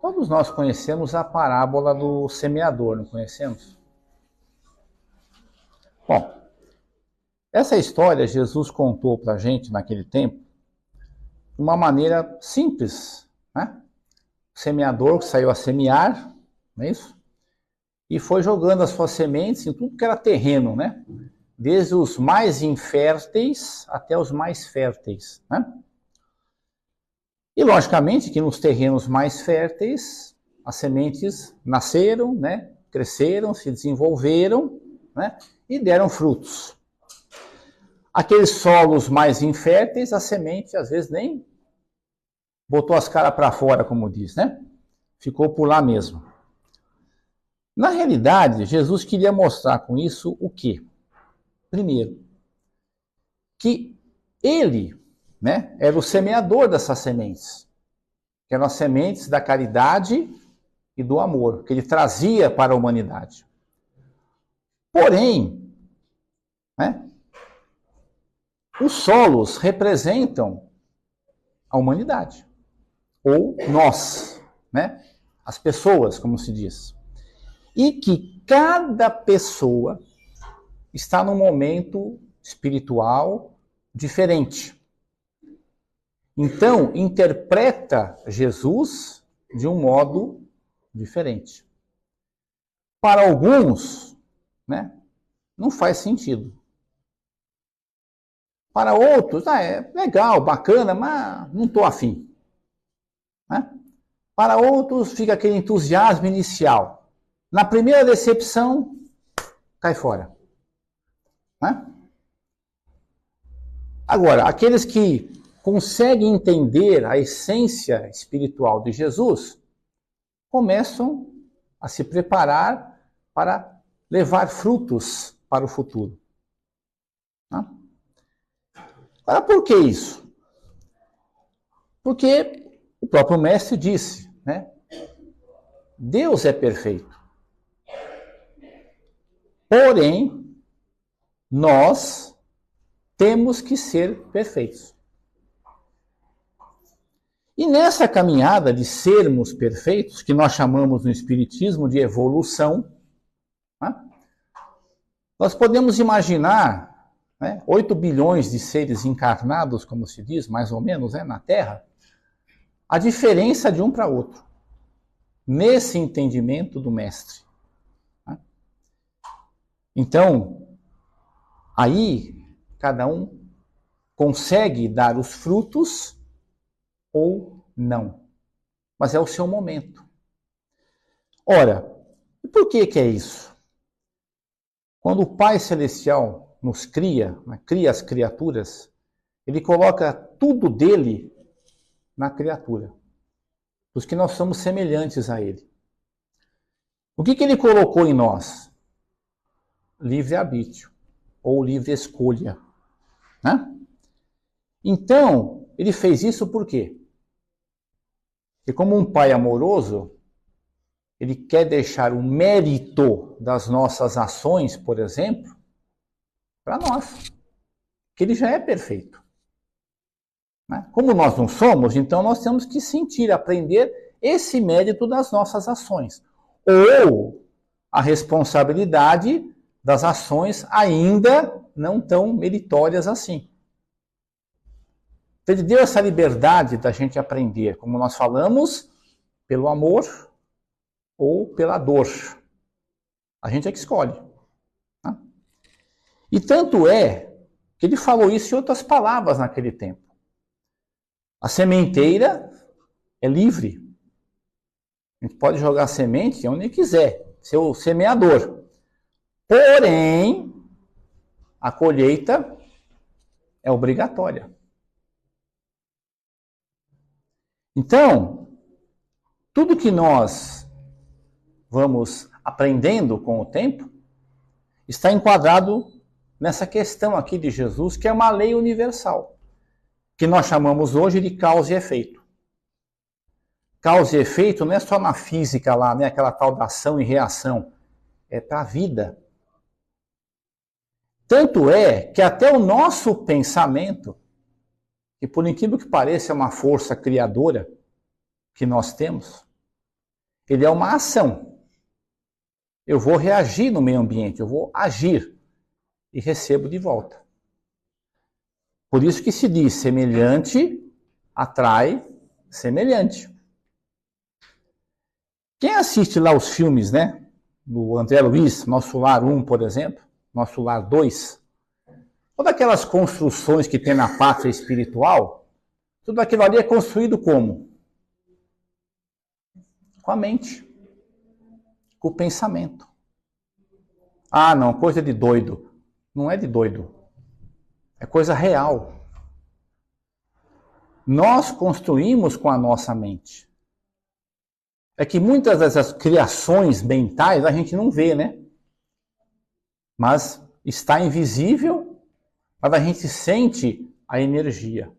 Todos nós conhecemos a parábola do semeador, não conhecemos? Bom, essa história Jesus contou para a gente naquele tempo de uma maneira simples, né? O semeador que saiu a semear, não é isso? E foi jogando as suas sementes em tudo que era terreno, né? Desde os mais inférteis até os mais férteis, né? E logicamente que nos terrenos mais férteis, as sementes nasceram, né? Cresceram, se desenvolveram, né? E deram frutos. Aqueles solos mais inférteis, a semente às vezes nem botou as caras para fora, como diz, né? Ficou por lá mesmo. Na realidade, Jesus queria mostrar com isso o quê? Primeiro, que ele, né, era o semeador dessas sementes, que eram as sementes da caridade e do amor, que ele trazia para a humanidade. Porém, né, os solos representam a humanidade, ou nós, né, as pessoas, como se diz. E que cada pessoa está num momento espiritual diferente. Então, interpreta Jesus de um modo diferente. Para alguns, né, não faz sentido. Para outros, é legal, bacana, mas não estou afim. Né? Para outros, fica aquele entusiasmo inicial. Na primeira decepção, cai fora. Né? Agora, aqueles que conseguem entender a essência espiritual de Jesus, começam a se preparar para levar frutos para o futuro. Né? Agora, por que isso? Porque o próprio mestre disse, né? Deus é perfeito. Porém, nós temos que ser perfeitos. E nessa caminhada de sermos perfeitos, que nós chamamos no Espiritismo de evolução, né, nós podemos imaginar, né, 8 bilhões de seres encarnados, como se diz, mais ou menos, na Terra, a diferença de um para outro, nesse entendimento do mestre. Né? Então, aí, cada um consegue dar os frutos ou não. Mas é o seu momento. Ora, e por que é isso? Quando o Pai Celestial nos cria, né, cria as criaturas, ele coloca tudo dele na criatura. Os que nós somos semelhantes a ele. O que ele colocou em nós? Livre-arbítrio, ou livre escolha. Né? Então, ele fez isso por quê? Porque como um pai amoroso, ele quer deixar o mérito das nossas ações, por exemplo, para nós. Que ele já é perfeito. Né? Como nós não somos, então nós temos que sentir, aprender esse mérito das nossas ações. Ou a responsabilidade das ações ainda não tão meritórias assim. Então, ele deu essa liberdade da gente aprender, como nós falamos, pelo amor ou pela dor. A gente é que escolhe. Né? E tanto é que ele falou isso em outras palavras naquele tempo. A sementeira é livre. A gente pode jogar semente onde quiser, ser o semeador. Porém, a colheita é obrigatória. Então, tudo que nós vamos aprendendo com o tempo está enquadrado nessa questão aqui de Jesus, que é uma lei universal, que nós chamamos hoje de causa e efeito. Causa e efeito não é só na física lá, né, aquela tal da ação e reação, é para a vida. Tanto é que até o nosso pensamento, que por incrível que pareça é uma força criadora que nós temos, Ele é uma ação. Eu vou reagir no meio ambiente, eu vou agir e recebo de volta. Por isso que se diz semelhante atrai semelhante. Quem assiste lá os filmes, né, do André Luiz, Nosso Lar 1, por exemplo, Nosso Lar 2, todas aquelas construções que tem na pátria espiritual, tudo aquilo ali é construído como? Com a mente, com o pensamento. Ah, não, coisa de doido. Não é de doido. É coisa real. Nós construímos com a nossa mente. É que muitas dessas criações mentais a gente não vê, né? Mas está invisível, mas a gente sente a energia.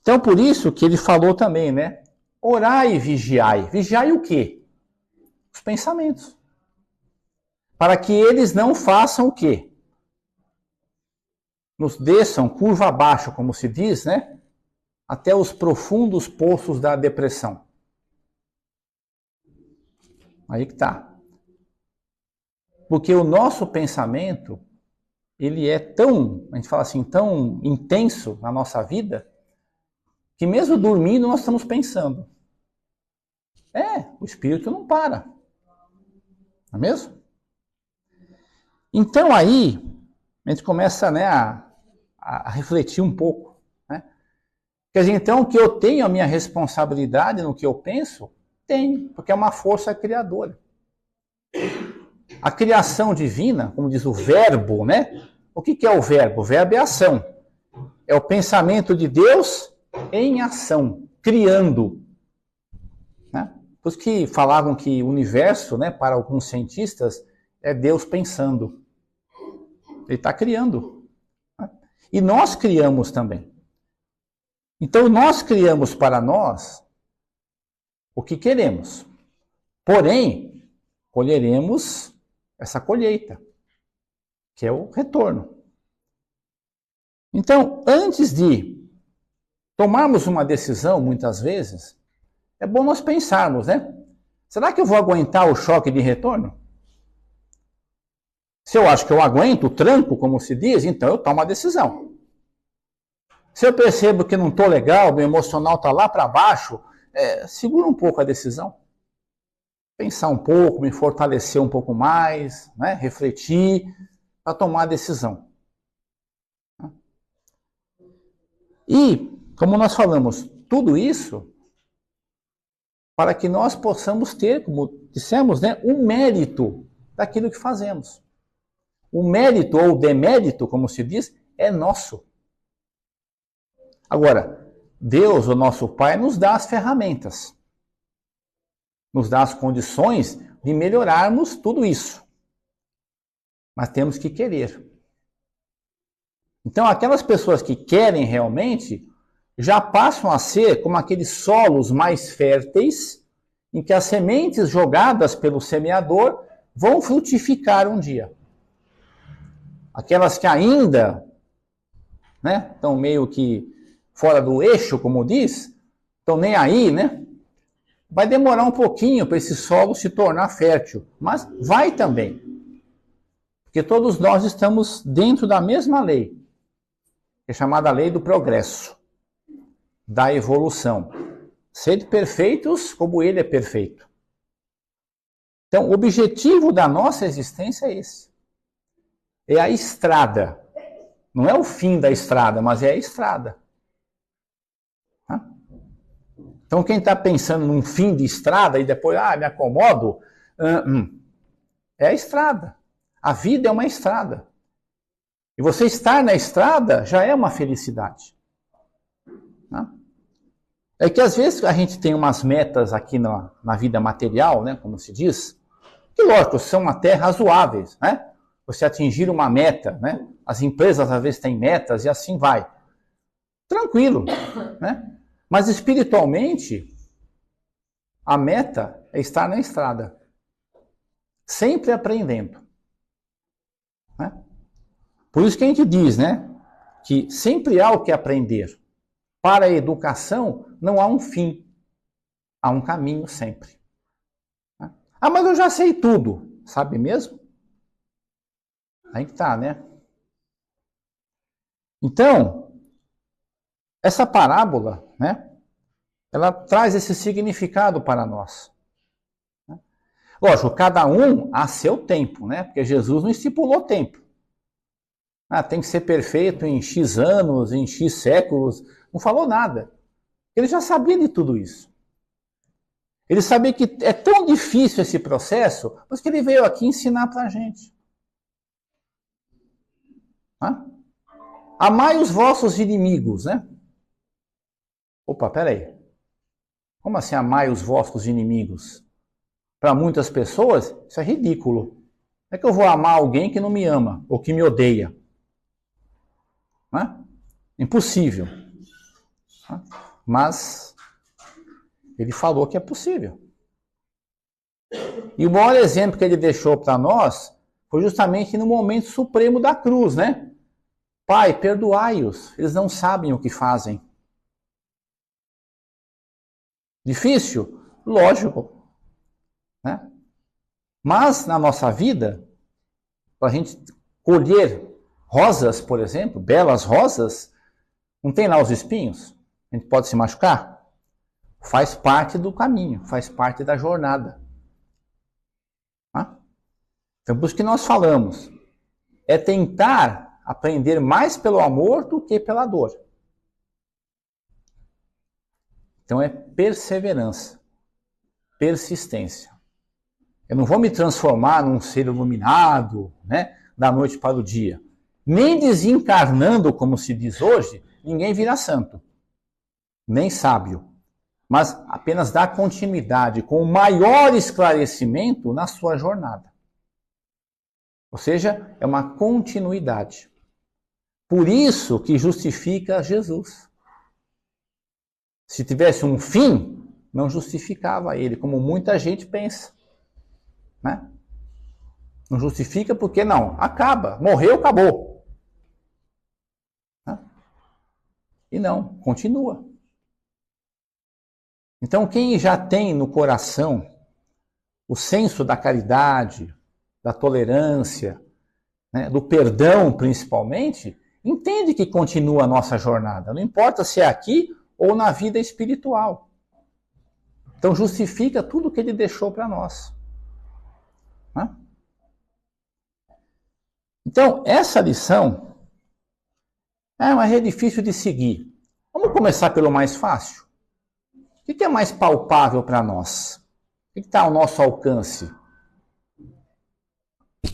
Então, por isso que ele falou também, né? Orai e vigiai. Vigiai o quê? Os pensamentos. Para que eles não façam o quê? Nos desçam curva abaixo, como se diz, né? Até os profundos poços da depressão. Aí que tá. Porque o nosso pensamento, ele é tão, a gente fala assim, tão intenso na nossa vida, que mesmo dormindo nós estamos pensando. O espírito não para. Não é mesmo? Então aí, a gente começa, né, a refletir um pouco. Né? Quer dizer, então, que eu tenho a minha responsabilidade no que eu penso? Tenho, porque é uma força criadora. A criação divina, como diz o verbo, né? O que é o verbo? O verbo é ação. É o pensamento de Deus em ação, criando. Né? Por isso que falavam que o universo, né, para alguns cientistas, é Deus pensando. Ele está criando. Né? E nós criamos também. Então, nós criamos para nós o que queremos. Porém, colheremos essa colheita, que é o retorno. Então, antes de tomarmos uma decisão, muitas vezes, é bom nós pensarmos, né? Será que eu vou aguentar o choque de retorno? Se eu acho que eu aguento o tranco, como se diz, então eu tomo a decisão. Se eu percebo que não estou legal, meu emocional está lá para baixo, segura um pouco a decisão. Pensar um pouco, me fortalecer um pouco mais, né? Refletir, para tomar a decisão. E, como nós falamos, tudo isso para que nós possamos ter, como dissemos, né, um mérito daquilo que fazemos. O mérito ou demérito, como se diz, é nosso. Agora, Deus, o nosso Pai, nos dá as ferramentas. Nos dá as condições de melhorarmos tudo isso. Mas temos que querer. Então, aquelas pessoas que querem realmente, já passam a ser como aqueles solos mais férteis, em que as sementes jogadas pelo semeador vão frutificar um dia. Aquelas que ainda, né, estão meio que fora do eixo, como diz, estão nem aí, né? Vai demorar um pouquinho para esse solo se tornar fértil, mas vai também. Porque todos nós estamos dentro da mesma lei, que é chamada lei do progresso, da evolução. Sede perfeitos como ele é perfeito. Então, o objetivo da nossa existência é esse. É a estrada. Não é o fim da estrada, mas é a estrada. Então, quem está pensando num fim de estrada e depois, me acomodo, é a estrada. A vida é uma estrada. E você estar na estrada já é uma felicidade. É que às vezes a gente tem umas metas aqui na vida material, né, como se diz, que lógico, são até razoáveis, né? Você atingir uma meta, né? As empresas às vezes têm metas e assim vai. Tranquilo, né? Mas espiritualmente, a meta é estar na estrada. Sempre aprendendo. Né? Por isso que a gente diz, né? Que sempre há o que aprender. Para a educação, não há um fim. Há um caminho sempre. Ah, mas eu já sei tudo. Sabe mesmo? Aí que tá, né? Então, essa parábola, né? Ela traz esse significado para nós. Lógico, cada um a seu tempo, né? Porque Jesus não estipulou tempo. Ah, tem que ser perfeito em X anos, em X séculos. Não falou nada. Ele já sabia de tudo isso. Ele sabia que é tão difícil esse processo, mas que ele veio aqui ensinar para a gente. Amai os vossos inimigos, né? Opa, peraí. Como assim amai os vossos inimigos? Para muitas pessoas, isso é ridículo. Como é que eu vou amar alguém que não me ama ou que me odeia? Impossível. Mas ele falou que é possível. E o maior exemplo que ele deixou para nós foi justamente no momento supremo da cruz, né? Pai, perdoai-os, eles não sabem o que fazem. Difícil? Lógico. Né? Mas na nossa vida, para a gente colher rosas, por exemplo, belas rosas, não tem lá os espinhos? A gente pode se machucar? Faz parte do caminho, faz parte da jornada. Então, por isso que nós falamos, é tentar aprender mais pelo amor do que pela dor. Então, é perseverança, persistência. Eu não vou me transformar num ser iluminado, né, da noite para o dia. Nem desencarnando, como se diz hoje, ninguém vira santo, nem sábio. Mas apenas dá continuidade com o maior esclarecimento na sua jornada. Ou seja, é uma continuidade. Por isso que justifica Jesus. Se tivesse um fim, não justificava ele, como muita gente pensa. Né? Não justifica porque não, acaba, morreu, acabou. Né? E não, continua. Então, quem já tem no coração o senso da caridade, da tolerância, né, do perdão principalmente, entende que continua a nossa jornada. Não importa se é aqui ou na vida espiritual. Então justifica tudo que ele deixou para nós. Né? Então, essa lição é difícil de seguir. Vamos começar pelo mais fácil. O que é mais palpável para nós? O que está ao nosso alcance?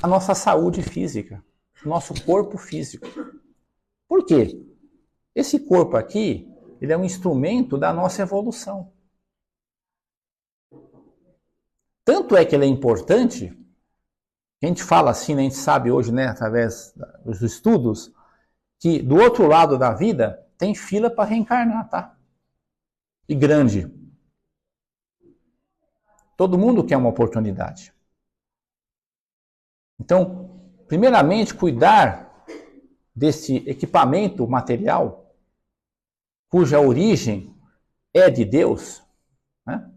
A nossa saúde física, o nosso corpo físico. Por quê? Esse corpo aqui, ele é um instrumento da nossa evolução. Tanto é que ele é importante, a gente fala assim, né, a gente sabe hoje, né, através dos estudos, que do outro lado da vida tem fila para reencarnar, tá? E grande. Todo mundo quer uma oportunidade. Então, primeiramente, cuidar desse equipamento material, cuja origem é de Deus, né,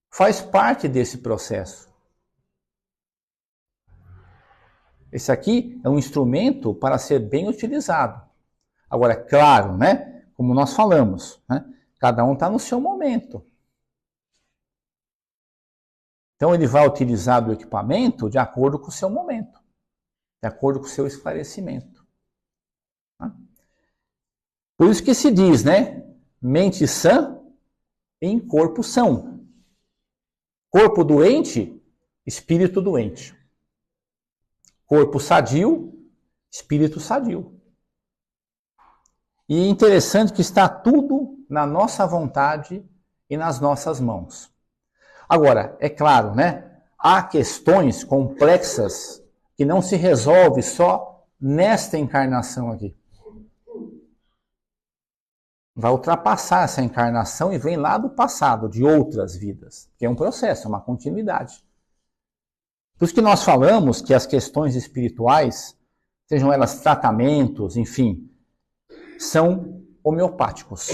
faz parte desse processo. Esse aqui é um instrumento para ser bem utilizado. Agora, é claro, né, como nós falamos, né, cada um está no seu momento. Então, ele vai utilizar o equipamento de acordo com o seu momento, de acordo com o seu esclarecimento. Por isso que se diz, né? Mente sã em corpo são. Corpo doente, espírito doente. Corpo sadio, espírito sadio. E é interessante que está tudo na nossa vontade e nas nossas mãos. Agora, é claro, né? Há questões complexas que não se resolvem só nesta encarnação aqui. Vai ultrapassar essa encarnação e vem lá do passado, de outras vidas. Que é um processo, é uma continuidade. Por isso que nós falamos que as questões espirituais, sejam elas tratamentos, enfim, são homeopáticos.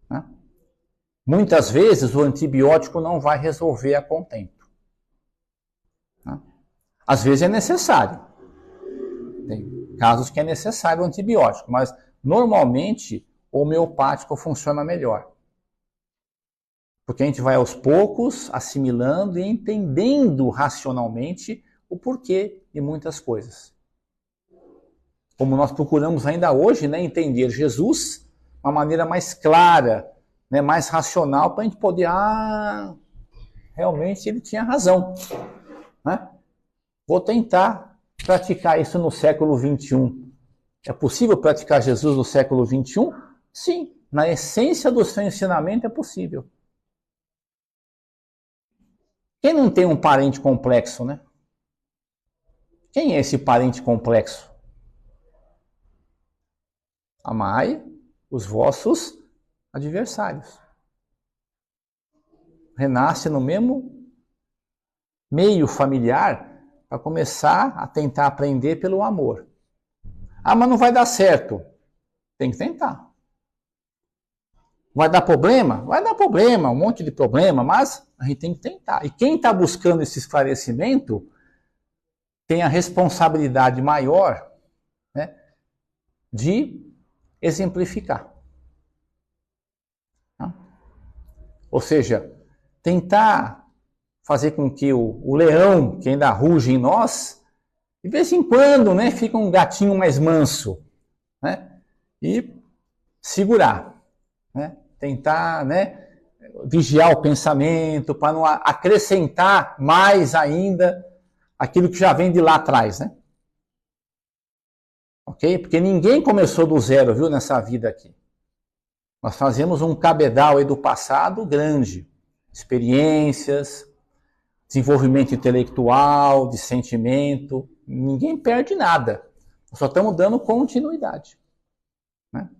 Né? Muitas vezes o antibiótico não vai resolver a contento. Tá? Às vezes é necessário. Tem casos que é necessário o antibiótico, mas normalmente o homeopático funciona melhor. Porque a gente vai aos poucos assimilando e entendendo racionalmente o porquê de muitas coisas. Como nós procuramos ainda hoje, né, entender Jesus de uma maneira mais clara, né, mais racional, para a gente poder, realmente ele tinha razão. Né? Vou tentar praticar isso no século XXI. É possível praticar Jesus no século XXI? Sim, na essência do seu ensinamento é possível. Quem não tem um parente complexo, né? Quem é esse parente complexo? Amai os vossos adversários. Renasce no mesmo meio familiar para começar a tentar aprender pelo amor. Mas não vai dar certo. Tem que tentar. Vai dar problema? Vai dar problema, um monte de problema, mas a gente tem que tentar. E quem está buscando esse esclarecimento tem a responsabilidade maior, né, de exemplificar. Tá? Ou seja, tentar fazer com que o leão, que ainda ruge em nós, de vez em quando, né, fica um gatinho mais manso, né, e segurar, né, tentar, né, vigiar o pensamento para não acrescentar mais ainda aquilo que já vem de lá atrás, né? Ok? Porque ninguém começou do zero, viu, nessa vida aqui. Nós fazemos um cabedal aí do passado grande. Experiências, desenvolvimento intelectual, de sentimento. Ninguém perde nada. Nós só estamos dando continuidade. Né?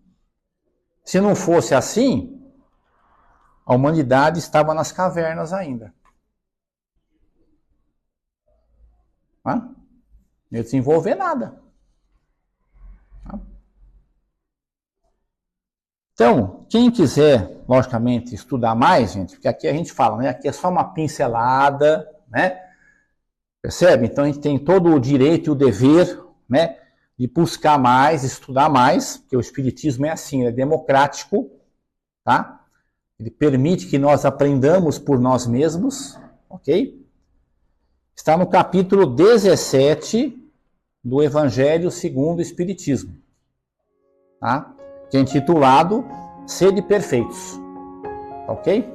Se não fosse assim, a humanidade estava nas cavernas ainda. Não ia desenvolver nada. Então, quem quiser, logicamente, estudar mais, gente, porque aqui a gente fala, né? Aqui é só uma pincelada, né? Percebe? Então a gente tem todo o direito e o dever, né, de buscar mais, estudar mais, porque o Espiritismo é assim, ele é democrático, tá? Ele permite que nós aprendamos por nós mesmos, ok? Está no capítulo 17 do Evangelho segundo o Espiritismo, tá? Que é intitulado Sede Perfeitos, ok?